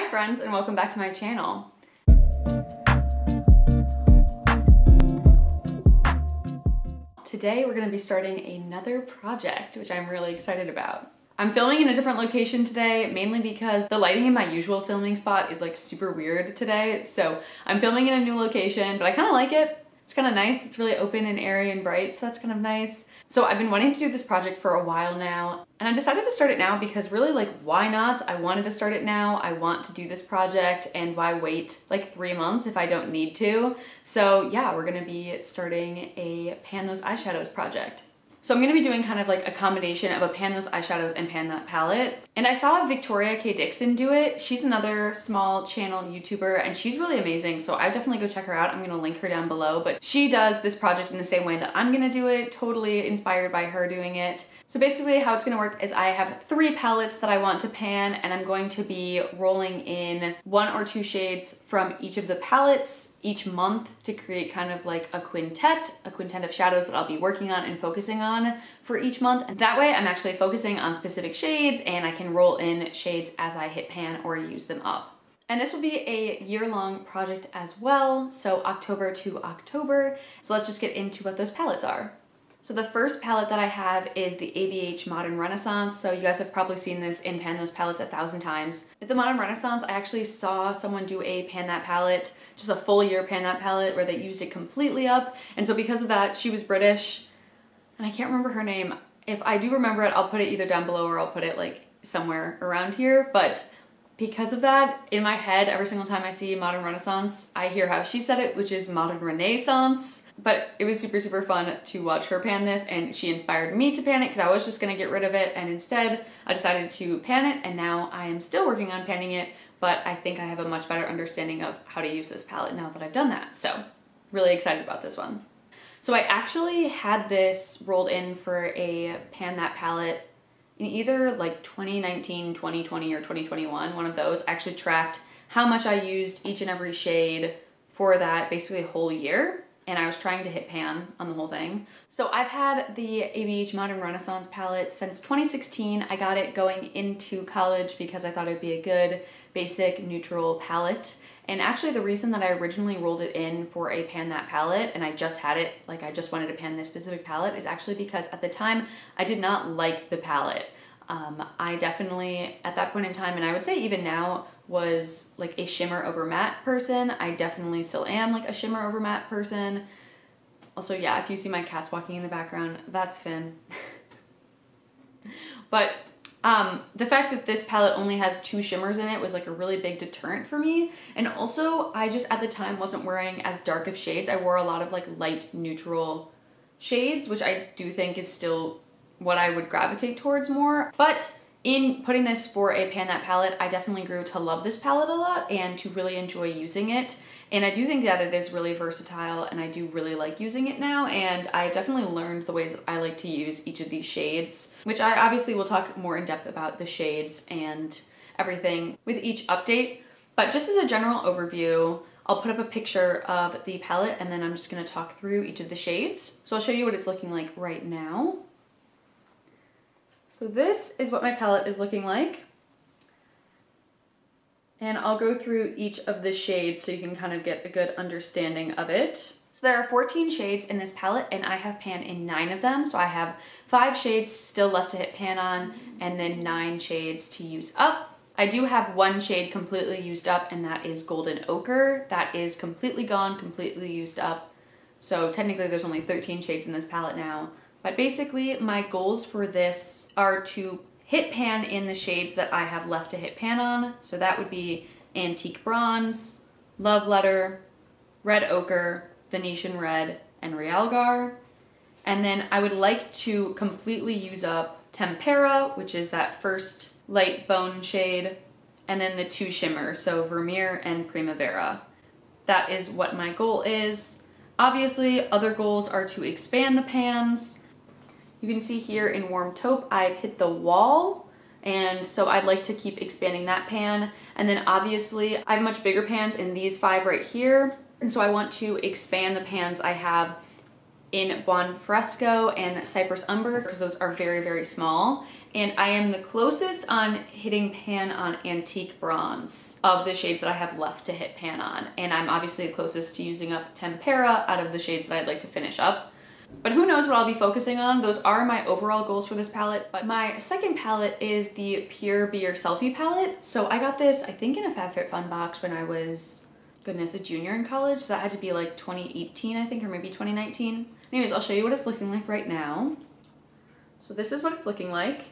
Hi friends, and welcome back to my channel. Today we're going to be starting another project, which I'm really excited about. I'm filming in a different location today, mainly because the lighting in my usual filming spot is like super weird today. So I'm filming in a new location, but I kind of like it. It's kind of nice. It's really open and airy and bright, so that's kind of nice. So I've been wanting to do this project for a while now, and I decided to start it now because really, like, why not? I wanted to start it now. I want to do this project, and why wait like 3 months if I don't need to? So yeah, we're gonna be starting a Pan Those Eyeshadows project. So I'm gonna be doing kind of like a combination of a Pan Those Eyeshadows and Pan That palette. And I saw Victoria K. Dixon do it. She's another small channel YouTuber and she's really amazing. So I definitely go check her out. I'm gonna link her down below, but she does this project in the same way that I'm gonna do it, totally inspired by her doing it. So basically how it's gonna work is I have 3 palettes that I want to pan, and I'm going to be rolling in 1 or 2 shades from each of the palettes each month to create kind of like a quintet of shadows that I'll be working on and focusing on for each month. And that way I'm actually focusing on specific shades and I can roll in shades as I hit pan or use them up. And this will be a year-long project as well, so October to October. So let's just get into what those palettes are. So the first palette that I have is the ABH Modern Renaissance. So you guys have probably seen this in Pan Those palettes 1,000 times. With the Modern Renaissance, I actually saw someone do a Pan That palette, just a full year Pan That palette where they used it completely up. And so because of that, she was British, and I can't remember her name. If I do remember it, I'll put it either down below or I'll put it like somewhere around here. But because of that, in my head, every single time I see Modern Renaissance, I hear how she said it, which is Modern Renaissance. But it was super, super fun to watch her pan this, and she inspired me to pan it because I was just gonna get rid of it, and instead I decided to pan it, and now I am still working on panning it, but I think I have a much better understanding of how to use this palette now that I've done that. So really excited about this one. So I actually had this rolled in for a Pan That palette in either like 2019, 2020, or 2021, one of those. I actually tracked how much I used each and every shade for that basically a whole year. And I was trying to hit pan on the whole thing. So I've had the ABH Modern Renaissance palette since 2016. I got it going into college because I thought it'd be a good basic neutral palette. And actually the reason that I originally rolled it in for a Pan That palette, and I just had it, like I just wanted to pan this specific palette, is actually because at the time I did not like the palette. I definitely, at that point in time, and I would say even now, was like a shimmer over matte person. I definitely still am like a shimmer over matte person. Also, yeah, if you see my cats walking in the background, that's Finn. But the fact that this palette only has 2 shimmers in it was like a really big deterrent for me. And also, I just at the time wasn't wearing as dark of shades. I wore a lot of like light neutral shades, which I do think is still what I would gravitate towards more. But in putting this for a Pan That palette, I definitely grew to love this palette a lot and to really enjoy using it. And I do think that it is really versatile, and I do really like using it now, and I've definitely learned the ways that I like to use each of these shades, which I obviously will talk more in depth about the shades and everything with each update. But just as a general overview, I'll put up a picture of the palette and then I'm just gonna talk through each of the shades. So I'll show you what it's looking like right now. So this is what my palette is looking like. And I'll go through each of the shades so you can kind of get a good understanding of it. So there are 14 shades in this palette and I have pan in 9 of them. So I have 5 shades still left to hit pan on and then 9 shades to use up. I do have 1 shade completely used up, and that is Golden Ochre. That is completely gone, completely used up. So technically there's only 13 shades in this palette now. But basically my goals for this are to hit pan in the shades that I have left to hit pan on. So that would be Antique Bronze, Love Letter, Red Ochre, Venetian Red, and Realgar. And then I would like to completely use up Tempera, which is that first light bone shade, and then the 2 shimmers, so Vermeer and Primavera. That is what my goal is. Obviously, other goals are to expand the pans. You can see here in Warm Taupe, I've hit the wall, and so I'd like to keep expanding that pan. And then obviously, I have much bigger pans in these 5 right here, and so I want to expand the pans I have in Buon Fresco and Cypress Umber, because those are very, very small. and I am the closest on hitting pan on Antique Bronze of the shades that I have left to hit pan on. And I'm obviously the closest to using up Tempera out of the shades that I'd like to finish up. But who knows what I'll be focusing on. Those are my overall goals for this palette. But my second palette is the Pure Be Your Selfie palette. So I got this, I think, in a FabFitFun box when I was, goodness, a junior in college. So that had to be like 2018, I think, or maybe 2019. Anyways, I'll show you what it's looking like right now. So this is what it's looking like.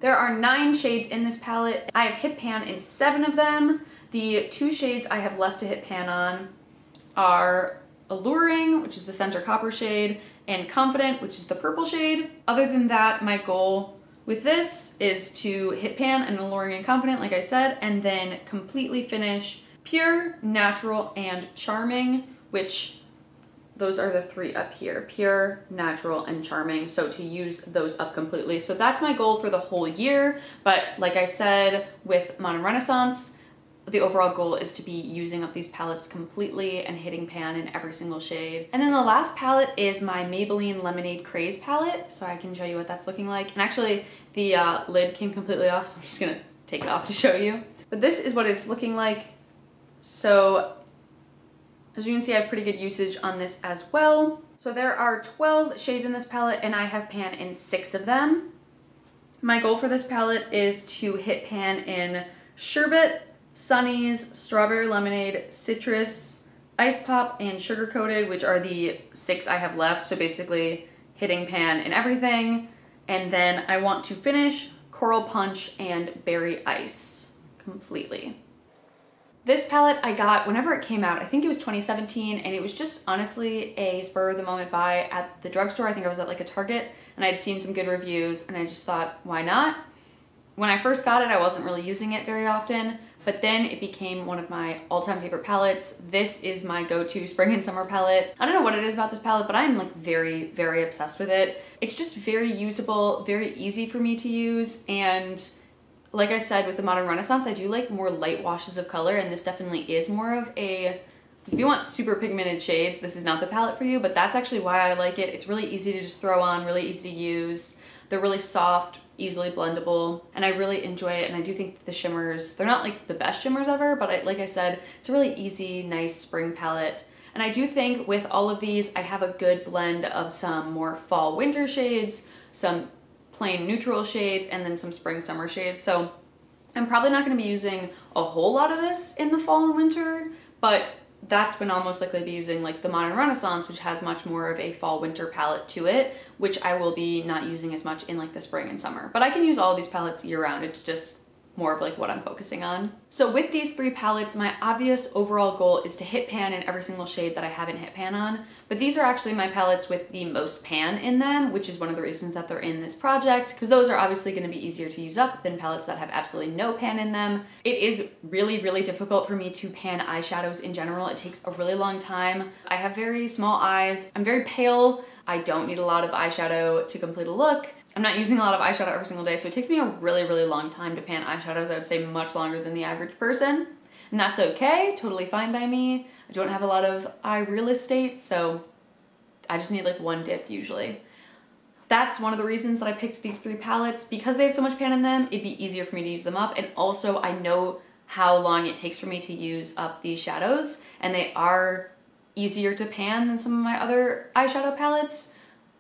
There are 9 shades in this palette. I have hit pan in 7 of them. The 2 shades I have left to hit pan on are Alluring, which is the center copper shade, and Confident, which is the purple shade. Other than that, my goal with this is to hit pan and Alluring and Confident, like I said, and then completely finish Pure, Natural, and Charming, which those are the 3 up here: Pure, Natural, and Charming. So to use those up completely. So that's my goal for the whole year. But like I said, with Modern Renaissance, the overall goal is to be using up these palettes completely and hitting pan in every single shade. And then the last palette is my Maybelline Lemonade Craze palette. So I can show you what that's looking like. And actually the lid came completely off, so I'm just gonna take it off to show you. But this is what it's looking like. So as you can see, I have pretty good usage on this as well. So there are 12 shades in this palette and I have pan in 6 of them. My goal for this palette is to hit pan in Sherbet, Sunnies, Strawberry Lemonade, Citrus, Ice Pop, and Sugar Coated, which are the 6 I have left. So basically hitting pan in everything. And then I want to finish Coral Punch and Berry Ice completely. This palette I got whenever it came out. I think it was 2017, and it was just honestly a spur of the moment buy at the drugstore. I think I was at like a Target, and I'd seen some good reviews, and I just thought, why not? When I first got it, I wasn't really using it very often, but then it became one of my all-time favorite palettes. This is my go-to spring and summer palette. I don't know what it is about this palette, but I'm like very, very obsessed with it. It's just very usable, very easy for me to use, and like I said, with the Modern Renaissance, I do like more light washes of color, and this definitely is more of a, if you want super pigmented shades, this is not the palette for you, but that's actually why I like it. It's really easy to just throw on, really easy to use. They're really soft, easily blendable, and I really enjoy it. And I do think that the shimmers, they're not like the best shimmers ever, but like I said, it's a really easy, nice spring palette. And I do think with all of these, I have a good blend of some more fall winter shades, some plain neutral shades, and then some spring summer shades. So I'm probably not going to be using a whole lot of this in the fall and winter, but that's when I'll most likely be using like the Modern Renaissance, which has much more of a fall winter palette to it, which I will be not using as much in like the spring and summer. But I can use all of these palettes year round. It's just more of like what I'm focusing on. So with these 3 palettes, my obvious overall goal is to hit pan in every single shade that I haven't hit pan on. But these are actually my palettes with the most pan in them, which is one of the reasons that they're in this project, because those are obviously going to be easier to use up than palettes that have absolutely no pan in them. It is really, really difficult for me to pan eyeshadows in general. It takes a really long time. I have very small eyes. I'm very pale. I don't need a lot of eyeshadow to complete a look. I'm not using a lot of eyeshadow every single day, so it takes me a really, really long time to pan eyeshadows. I would say much longer than the average person, and that's okay, totally fine by me. I don't have a lot of eye real estate, so I just need like one dip usually. That's one of the reasons that I picked these 3 palettes. Because they have so much pan in them, it'd be easier for me to use them up, and also I know how long it takes for me to use up these shadows, and they are easier to pan than some of my other eyeshadow palettes.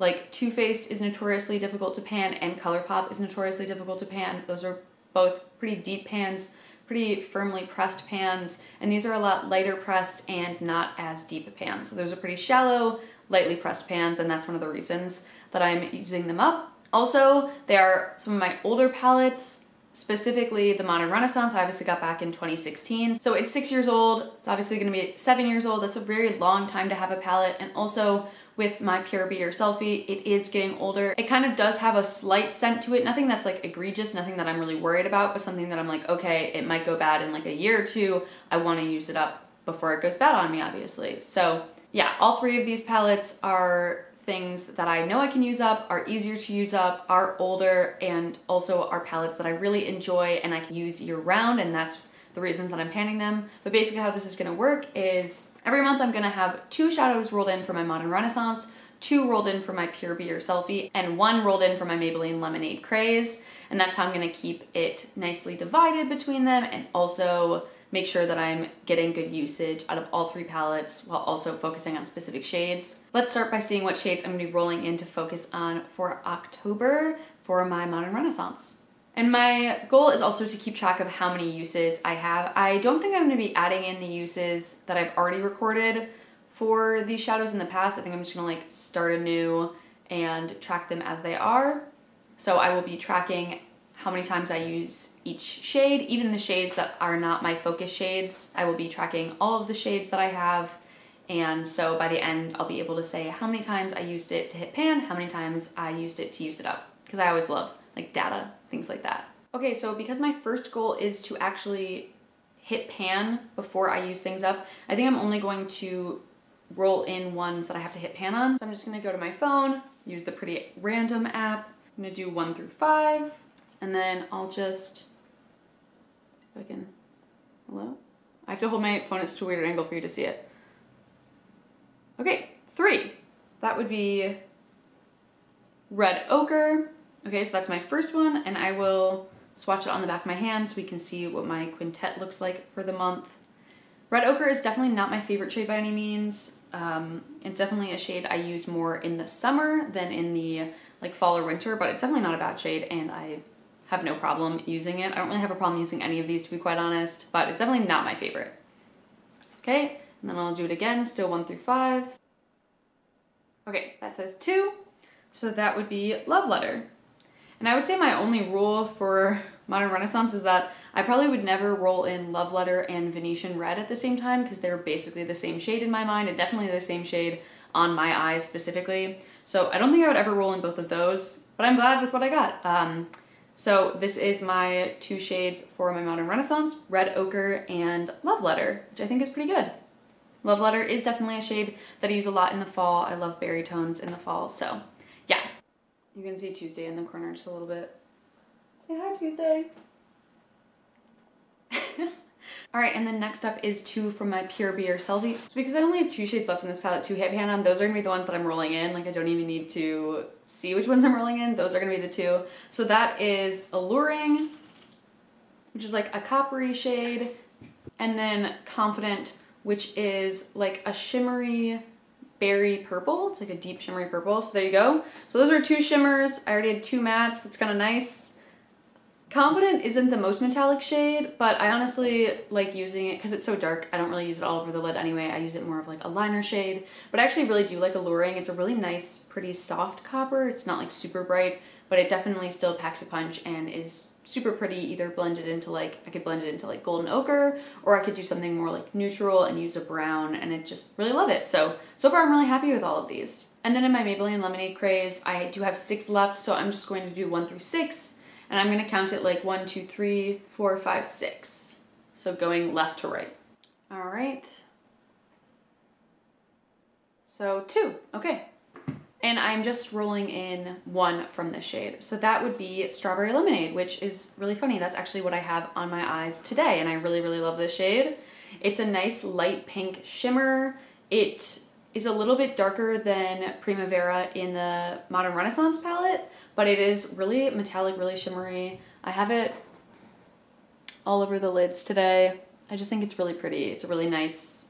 Like Too Faced is notoriously difficult to pan, and ColourPop is notoriously difficult to pan. Those are both pretty deep pans, pretty firmly pressed pans, and these are a lot lighter pressed and not as deep a pan. So those are pretty shallow, lightly pressed pans, and that's one of the reasons that I'm using them up. Also, they are some of my older palettes, specifically the Modern Renaissance. I obviously got back in 2016. So it's 6 years old. It's obviously gonna be 7 years old. That's a very long time to have a palette. And also with my Pure Be Your Selfie, it is getting older. It kind of does have a slight scent to it. Nothing that's like egregious, nothing that I'm really worried about, but something that I'm like, okay, it might go bad in like a year or 2. I wanna use it up before it goes bad on me, obviously. So yeah, all 3 of these palettes are things that I know I can use up, are easier to use up, are older, and also are palettes that I really enjoy and I can use year round, and that's the reasons that I'm panning them. But basically how this is gonna work is every month I'm gonna have 2 shadows rolled in for my Modern Renaissance, 2 rolled in for my Pure Beer Selfie and 1 rolled in for my Maybelline Lemonade Craze. And that's how I'm gonna keep it nicely divided between them and also make sure that I'm getting good usage out of all 3 palettes while also focusing on specific shades. Let's start by seeing what shades I'm gonna be rolling in to focus on for October for my Modern Renaissance. And my goal is also to keep track of how many uses I have. I don't think I'm gonna be adding in the uses that I've already recorded for these shadows in the past. I think I'm just gonna like start anew and track them as they are. So I will be tracking how many times I use each shade, even the shades that are not my focus shades. I will be tracking all of the shades that I have. And so by the end, I'll be able to say how many times I used it to hit pan, how many times I used it to use it up. Because I always love like data, things like that. Okay, so because my first goal is to actually hit pan before I use things up, I think I'm only going to roll in ones that I have to hit pan on. So I'm just gonna go to my phone, use the pretty random app. I'm gonna do 1 through 5. And then I'll just, see if I can, hello? I have to hold my phone at such a weird angle for you to see it. Okay, 3. So that would be Red Ochre. Okay, so that's my first one, and I will swatch it on the back of my hand so we can see what my quintet looks like for the month. Red Ochre is definitely not my favorite shade by any means. It's definitely a shade I use more in the summer than in the like fall or winter, but it's definitely not a bad shade, and I have no problem using it. I don't really have a problem using any of these, to be quite honest, but it's definitely not my favorite. Okay, and then I'll do it again, still 1 through 5. Okay, that says 2, so that would be Love Letter. And I would say my only rule for Modern Renaissance is that I probably would never roll in Love Letter and Venetian Red at the same time because they're basically the same shade in my mind and definitely the same shade on my eyes specifically. So I don't think I would ever roll in both of those, but I'm glad with what I got. So this is my 2 shades for my Modern Renaissance, Red Ochre and Love Letter, which I think is pretty good. Love Letter is definitely a shade that I use a lot in the fall. I love berry tones in the fall, so yeah. You can see Tuesday in the corner just a little bit. Say hi, Tuesday. All right, and then next up is 2 from my Pure Beer Selfie. So because I only have 2 shades left in this palette to hit pan on, those are gonna be the ones that I'm rolling in. Like I don't even need to see which ones I'm rolling in. Those are gonna be the 2. So that is Alluring, which is like a coppery shade, and then Confident, which is like a shimmery berry purple. It's like a deep shimmery purple. So there you go. So those are 2 shimmers. I already had 2 mattes. That's kind of nice. Confident isn't the most metallic shade, but I honestly like using it because it's so dark. I don't really use it all over the lid anyway. I use it more of like a liner shade, but I actually really do like Alluring. It's a really nice, pretty soft copper. It's not like super bright, but it definitely still packs a punch and is super pretty, either blended into like, I could blend it into like golden ochre, or I could do something more like neutral and use a brown, and I just really love it. So far I'm really happy with all of these. And then in my Maybelline Lemonade Craze, I do have 6 left, so I'm just going to do 1 through 6. And I'm gonna count it like 1, 2, 3, 4, 5, 6. So going left to right. All right. So 2, okay. And I'm just rolling in 1 from this shade. So that would be Strawberry Lemonade, which is really funny. That's actually what I have on my eyes today, and I really, really love this shade. It's a nice light pink shimmer. It is a little bit darker than Primavera in the Modern Renaissance palette, but it is really metallic, really shimmery. I have it all over the lids today. I just think it's really pretty. It's a really nice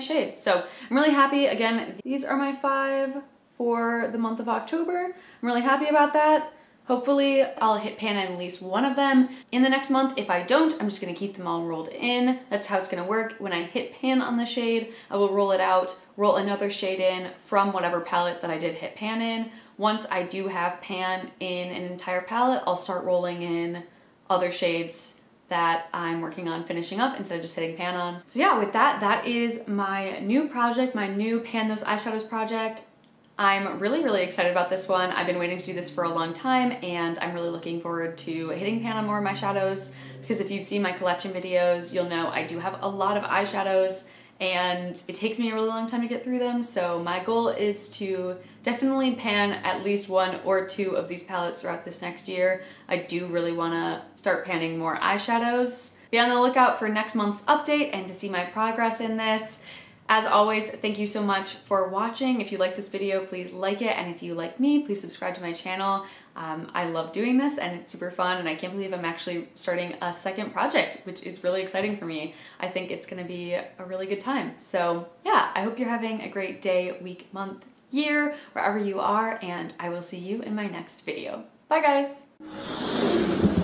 shade. So I'm really happy. Again, these are my 5 for the month of October. I'm really happy about that. Hopefully I'll hit pan in at least 1 of them in the next month. If I don't, I'm just gonna keep them all rolled in. That's how it's gonna work. When I hit pan on the shade, I will roll it out, roll another shade in from whatever palette that I did hit pan in. Once I do have pan in an entire palette, I'll start rolling in other shades that I'm working on finishing up instead of just hitting pan on. So yeah, with that, that is my new project, my new Pan Those Eyeshadows project. I'm really, really excited about this one. I've been waiting to do this for a long time, and I'm really looking forward to hitting pan on more of my shadows, because if you've seen my collection videos, you'll know I do have a lot of eyeshadows, and it takes me a really long time to get through them. So my goal is to definitely pan at least 1 or 2 of these palettes throughout this next year. I do really want to start panning more eyeshadows. Be on the lookout for next month's update and to see my progress in this. As always, thank you so much for watching. If you like this video, please like it. And if you like me, please subscribe to my channel. I love doing this and it's super fun, and I can't believe I'm actually starting a second project, which is really exciting for me. I think it's gonna be a really good time. So yeah, I hope you're having a great day, week, month, year, wherever you are, and I will see you in my next video. Bye guys.